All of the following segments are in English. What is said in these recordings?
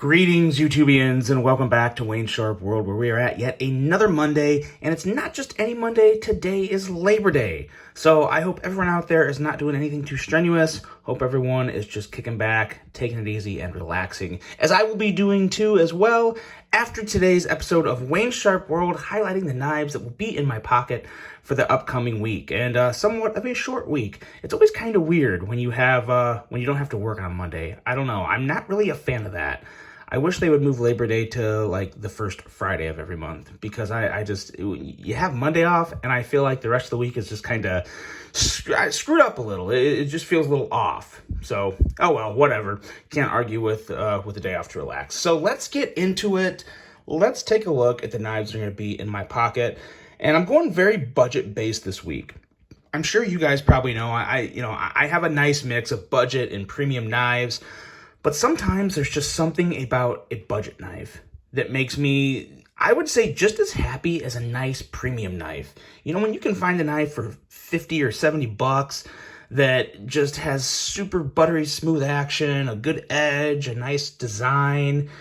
Greetings, YouTubians, and welcome back to Wayne Sharp World, where we are at yet another Monday, and it's not just any Monday. Today is Labor Day, so I hope everyone out there is not doing anything too strenuous. Hope everyone is just kicking back, taking it easy, and relaxing, as I will be doing too as well after today's episode of Wayne Sharp World, highlighting the knives that will be in my pocket for the upcoming week, and somewhat of a short week. It's always kind of weird when you don't have to work on Monday. I don't know. I'm not really a fan of that. I wish they would move Labor Day to like the first Friday of every month, because you have Monday off, and I feel like the rest of the week is just kind of screwed up a little. It just feels a little off. So, oh well, whatever. Can't argue with a day off to relax. So let's get into it. Let's take a look at the knives that are going to be in my pocket, and I'm going very budget based this week. I'm sure you guys probably know I have a nice mix of budget and premium knives. But sometimes there's just something about a budget knife that makes me, I would say, just as happy as a nice premium knife. You know, when you can find a knife for 50 or 70 bucks that just has super buttery smooth action, a good edge, a nice design,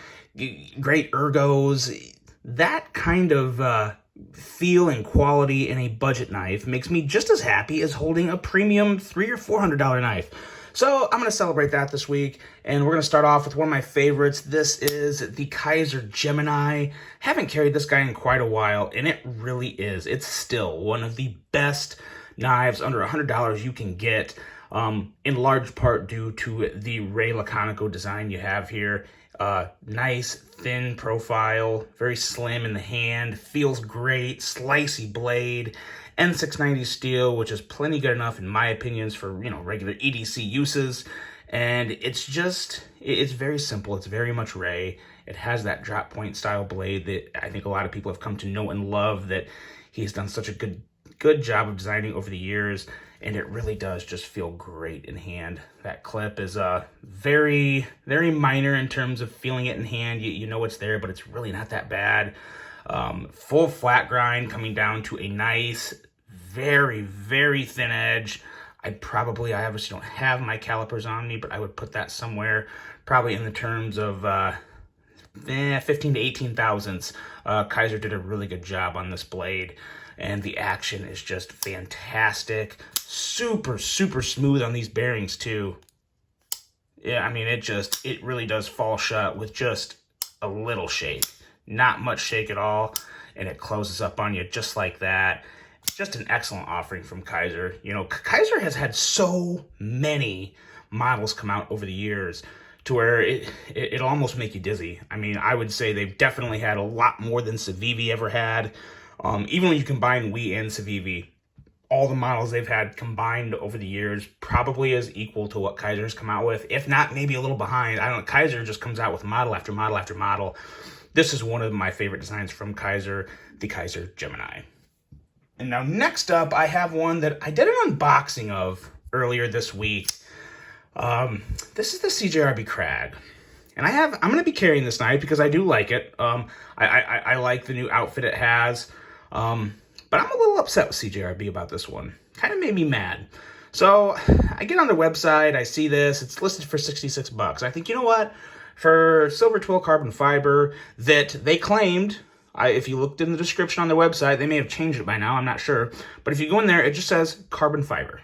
great ergos, that kind of feel and quality in a budget knife makes me just as happy as holding a premium $300 or $400 knife. So I'm going to celebrate that this week, and we're going to start off with one of my favorites. This is the Kizer Gemini. Haven't carried this guy in quite a while, and it really is. It's still one of the best knives under $100 you can get, in large part due to the Ray Laconico design you have here. Nice, thin profile, very slim in the hand, feels great, slicey blade. N690 steel, which is plenty good enough in my opinions for, regular EDC uses. And it's very simple. It's very much Ray. It has that drop point style blade that I think a lot of people have come to know and love, that he's done such a good job of designing over the years. And it really does just feel great in hand. That clip is very, very minor in terms of feeling it in hand. You know it's there, but it's really not that bad. Full flat grind coming down to a nice, very, very thin edge. I obviously don't have my calipers on me, but I would put that somewhere probably in the terms of 15 to 18 thousandths. Kizer did a really good job on this blade, and the action is just fantastic. Super, super smooth on these bearings too. Yeah, I mean, it really does fall shut with just a little shake. Not much shake at all, and it closes up on you just like that. Just an excellent offering from Kizer. Kizer has had so many models come out over the years to where it'll almost make you dizzy. I mean, I would say they've definitely had a lot more than Civivi ever had. Even when you combine WE and Civivi, all the models they've had combined over the years probably is equal to what Kizer's come out with, if not maybe a little behind. I don't know, Kizer just comes out with model after model after model. This is one of my favorite designs from Kizer, the Kizer Gemini. And now next up, I have one that I did an unboxing of earlier this week. This is the CJRB Krag. And I'm going to be carrying this knife because I do like it. I like the new outfit it has. But I'm a little upset with CJRB about this one. Kind of made me mad. So I get on their website, I see this, it's listed for 66 bucks. I think, you know what? For silver twill carbon fiber that they claimed, if you looked in the description on their website, they may have changed it by now, I'm not sure. But if you go in there, it just says carbon fiber.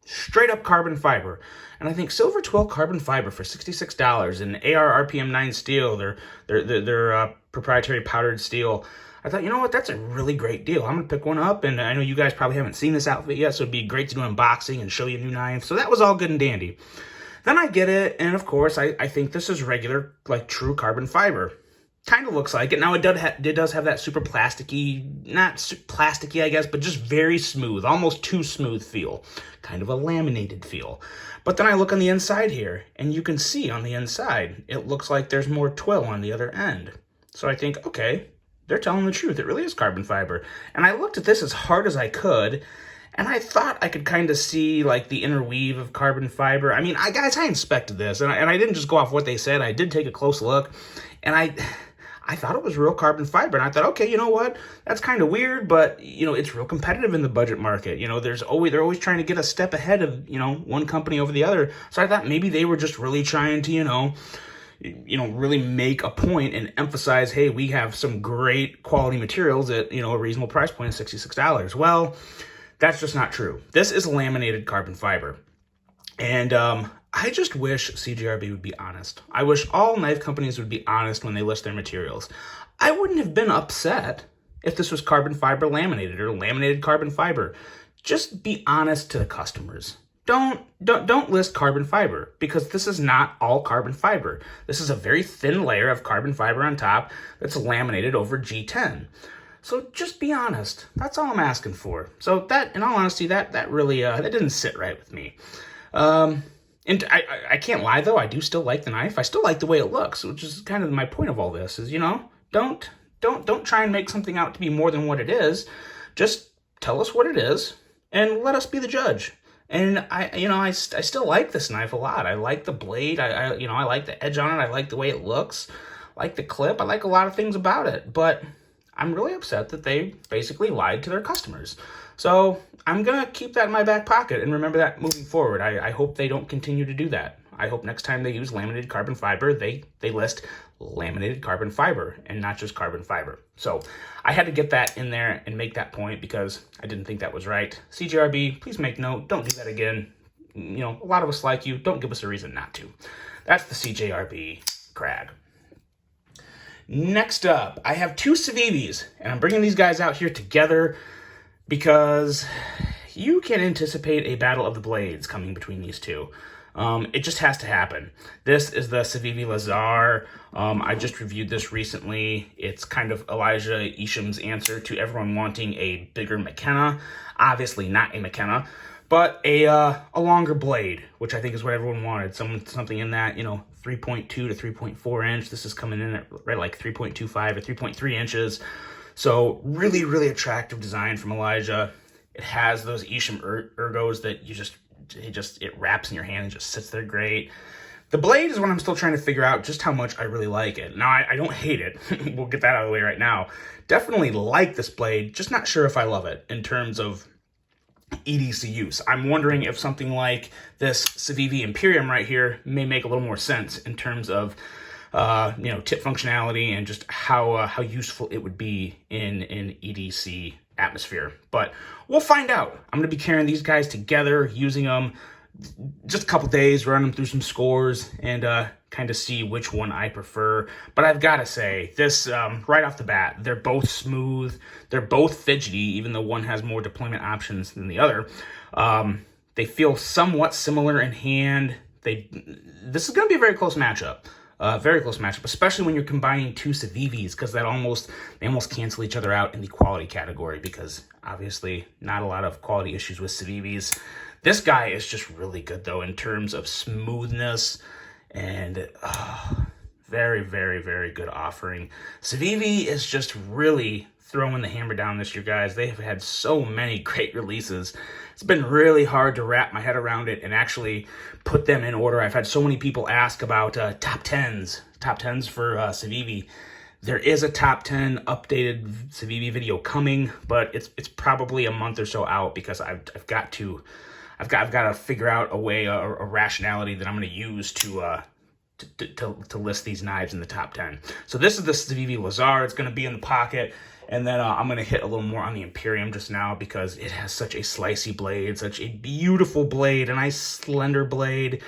Straight up carbon fiber. And I think silver twill carbon fiber for $66 and AR RPM 9 steel, their proprietary powdered steel. I thought, you know what, that's a really great deal. I'm going to pick one up, and I know you guys probably haven't seen this outfit yet, so it'd be great to do an unboxing and show you a new knife. So that was all good and dandy. Then I get it, and of course, I think this is regular, like true carbon fiber. Kind of looks like it. Now, it does have that super plasticky, not plasticky, I guess, but just very smooth, almost too smooth feel. Kind of a laminated feel. But then I look on the inside here, and you can see on the inside, it looks like there's more twill on the other end. So I think, okay, they're telling the truth. It really is carbon fiber. And I looked at this as hard as I could, and I thought I could kind of see, like, the inner weave of carbon fiber. I mean, I inspected this, and I didn't just go off what they said. I did take a close look, and I thought it was real carbon fiber. And I thought, okay, you know what? That's kind of weird, but, it's real competitive in the budget market. They're always trying to get a step ahead of, one company over the other. So I thought maybe they were just really trying to, really make a point and emphasize, hey, we have some great quality materials at, a reasonable price point of $66. Well, that's just not true. This is laminated carbon fiber. And I just wish CJRB would be honest. I wish all knife companies would be honest when they list their materials. I wouldn't have been upset if this was carbon fiber laminated or laminated carbon fiber. Just be honest to the customers. Don't list carbon fiber, because this is not all carbon fiber. This is a very thin layer of carbon fiber on top that's laminated over G10. So just be honest. That's all I'm asking for. So that, in all honesty, that really that didn't sit right with me. And I can't lie though, I do still like the knife. I still like the way it looks, which is kind of my point of all this. Is don't try and make something out to be more than what it is. Just tell us what it is and let us be the judge. And I still like this knife a lot. I like the blade. I like the edge on it. I like the way it looks. I like the clip. I like a lot of things about it. But I'm really upset that they basically lied to their customers. So I'm going to keep that in my back pocket and remember that moving forward. I hope they don't continue to do that. I hope next time they use laminated carbon fiber, they list laminated carbon fiber and not just carbon fiber. So I had to get that in there and make that point because I didn't think that was right. CJRB, please make note. Don't do that again. A lot of us like you. Don't give us a reason not to. That's the CJRB Krag. Next up, I have two Civivis, and I'm bringing these guys out here together because you can anticipate a battle of the blades coming between these two. It just has to happen. This is the Civivi Lazar. I just reviewed this recently. It's kind of Elijah Isham's answer to everyone wanting a bigger McKenna. Obviously not a McKenna, but a longer blade, which I think is what everyone wanted. Something in that, 3.2 to 3.4 inch. This is coming in at right like 3.25 or 3.3 inches. So really, really attractive design from Elijah. It has those Isham ergos that it wraps in your hand and just sits there great. The blade is what I'm still trying to figure out just how much I really like it. Now, I don't hate it. We'll get that out of the way right now. Definitely like this blade, just not sure if I love it in terms of EDC use. I'm wondering if something like this Civivi Imperium right here may make a little more sense in terms of tip functionality and just how useful it would be in EDC atmosphere. But we'll find out. I'm going to be carrying these guys together, using them just a couple days, run them through some scores, and kind of see which one I prefer. But I've got to say, this, right off the bat, they're both smooth. They're both fidgety, even though one has more deployment options than the other. They feel somewhat similar in hand. This is going to be a very close matchup. Very close matchup, especially when you're combining two Civivis, because they almost cancel each other out in the quality category, because obviously not a lot of quality issues with Civivis. This guy is just really good, though, in terms of smoothness and very, very, very good offering. Civivi is just really throwing the hammer down this year, guys. They have had so many great releases. It's been really hard to wrap my head around it and actually put them in order. I've had so many people ask about top 10s for Civivi. There is a top 10 updated Civivi video coming, but it's probably a month or so out, because I've got to figure out a way, a rationality that I'm going to use to list these knives in the top 10. So this is the Civivi Lazar. It's going to be in the pocket. And then I'm going to hit a little more on the Imperium just now, because it has such a slicey blade, such a beautiful blade, a nice slender blade,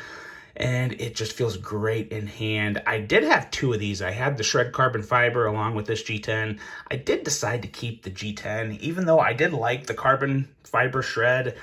and it just feels great in hand. I did have two of these. I had the Shred Carbon Fiber along with this G10. I did decide to keep the G10, even though I did like the Carbon Fiber Shred.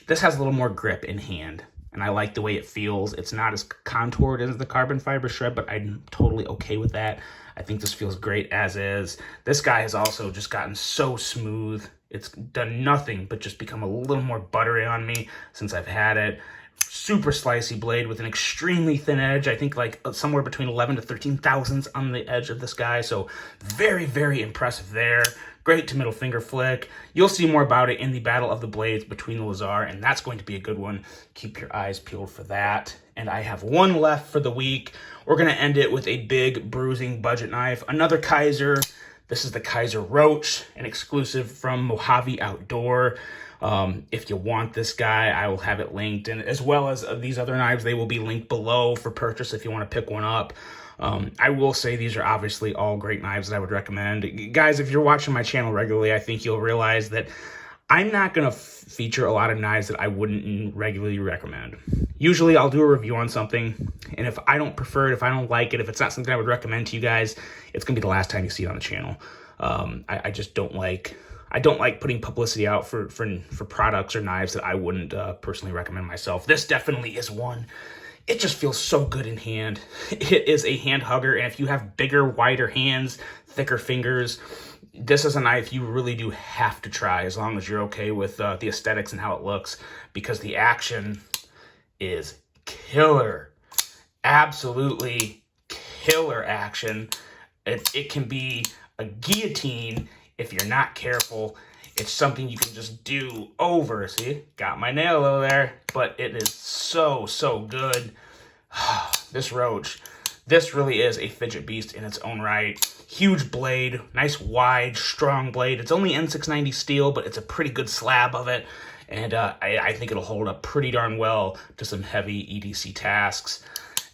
This has a little more grip in hand, and I like the way it feels. It's not as contoured as the Carbon Fiber Shred, but I'm totally okay with that. I think this feels great as is. This guy has also just gotten so smooth. It's done nothing but just become a little more buttery on me since I've had it. Super slicey blade with an extremely thin edge. I think like somewhere between 11 to 13 thousandths on the edge of this guy. So very, very impressive there. Great to middle finger flick. You'll see more about it in the Battle of the Blades between the Lazar, and that's going to be a good one. Keep your eyes peeled for that. And I have one left for the week. We're going to end it with a big bruising budget knife. Another Kaiser. This is the Kaiser Roach, an exclusive from Mojave Outdoor. If you want this guy, I will have it linked, and as well as these other knives, they will be linked below for purchase if you want to pick one up. I will say these are obviously all great knives that I would recommend. Guys, if you're watching my channel regularly, I think you'll realize that I'm not going to feature a lot of knives that I wouldn't regularly recommend. Usually I'll do a review on something, and if I don't prefer it, if I don't like it, if it's not something I would recommend to you guys, it's going to be the last time you see it on the channel. I just don't like... I don't like putting publicity out for products or knives that I wouldn't personally recommend myself. This definitely is one. It just feels so good in hand. It is a hand hugger, and if you have bigger, wider hands, thicker fingers, this is a knife you really do have to try, as long as you're okay with the aesthetics and how it looks, because the action is killer. Absolutely killer action. It can be a guillotine if you're not careful. It's something you can just do over. See, got my nail over there, but it is so, so good. This Roach, this really is a fidget beast in its own right. Huge blade, nice wide, strong blade. It's only N690 steel, but it's a pretty good slab of it. And I think it'll hold up pretty darn well to some heavy EDC tasks.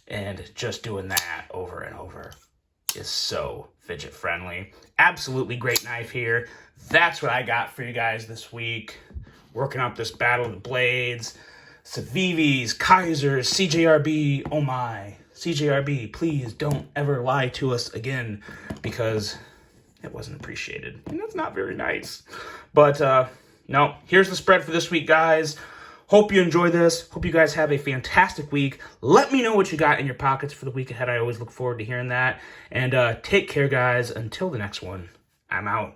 And just doing that over and over is so fidget friendly. Absolutely great knife here. That's what I got for you guys this week. Working up this battle of the blades. Civivis, Kaisers, CJRB. Oh my. CJRB, please don't ever lie to us again, because it wasn't appreciated. And that's not very nice. But no, here's the spread for this week, guys. Hope you enjoy this. Hope you guys have a fantastic week. Let me know what you got in your pockets for the week ahead. I always look forward to hearing that. And take care, guys. Until the next one, I'm out.